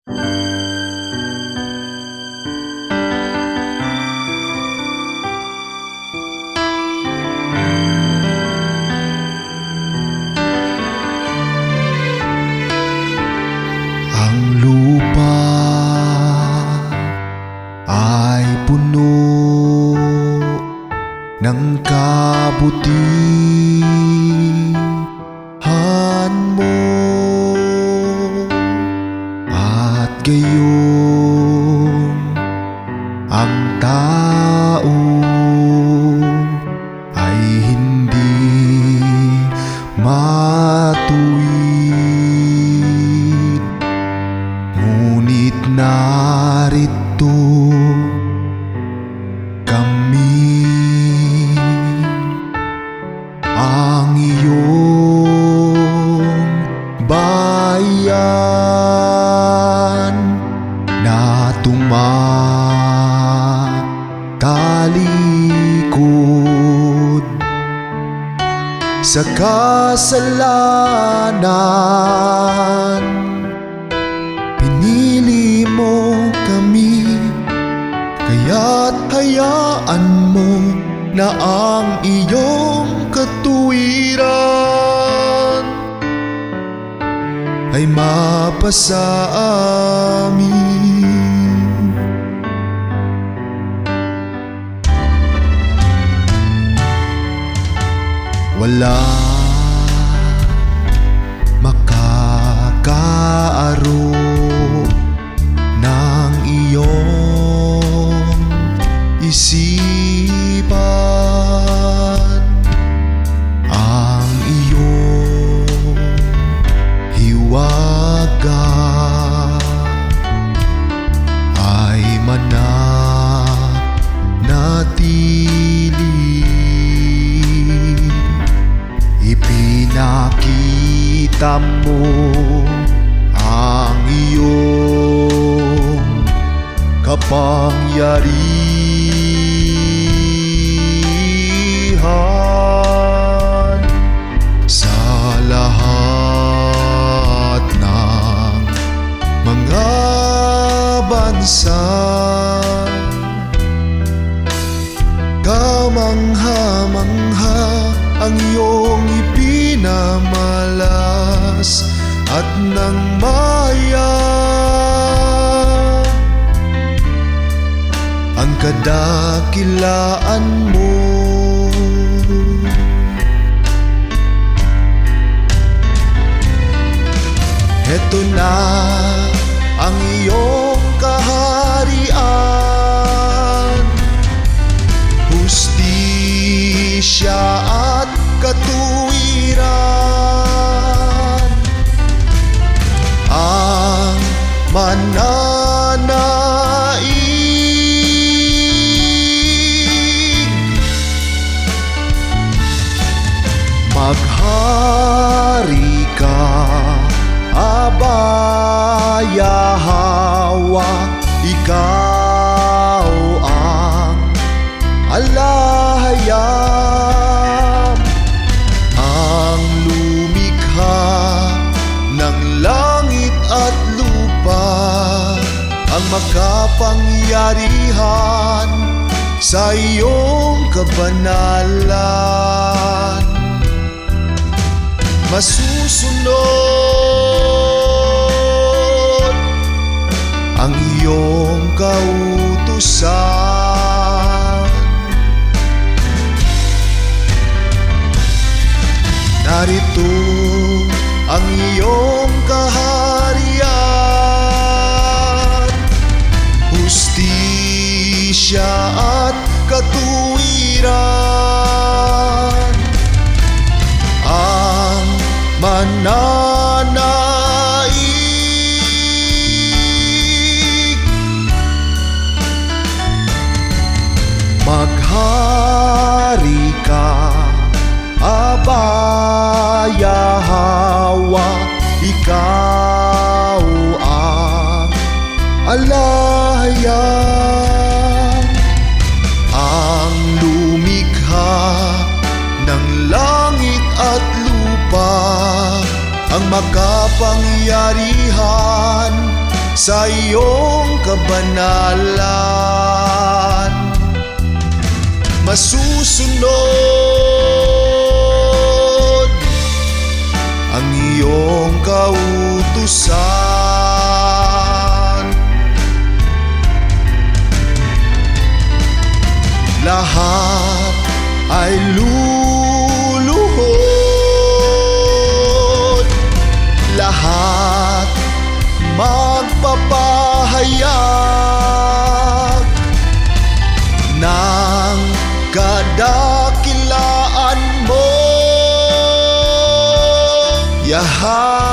Ang lupa ay puno ng kabutihan mo, at gayon ang tao ay hindi matuwid. Ngunit narito kami, ang iyong bayan na tumatalikod sa kasalanan. Pinili mo kami, kaya't hayaan mo na ang iyong katuwiran ay mapasa amin. Wala makakaaro ng iyong isipan. Ang iyong hiwaga ay mananatili. Ipinakita mo ang iyong kapangyarihan sa lahat ng mga bansa. Kamangha-mangha ang iyong ipinamalas at nang maya ang kadakilaan mo. Heto na ang iyong kaharian, hustisya at katuwiran. Ang mananaig, maghari ka, Aba Yahwa, ikaw ang alahayam, ang lumikha ng langit at lupa, ang makapangyarihan sa iyong kabanalan. Masusunod ang iyong kautusan. Narito ang iyong kaharian, hustisya at katuwiran. Ang mananaig, maghari ka, Aba Yahwa, ikaw ang alahayam, ang lumikha ng langit at lupa, ang makapangyarihan sa iyong kabanalan. Masusunod ang iyong kautusan. Lahat ay luluhod, lahat magpapahayag ng kadakilaan mo. Yahay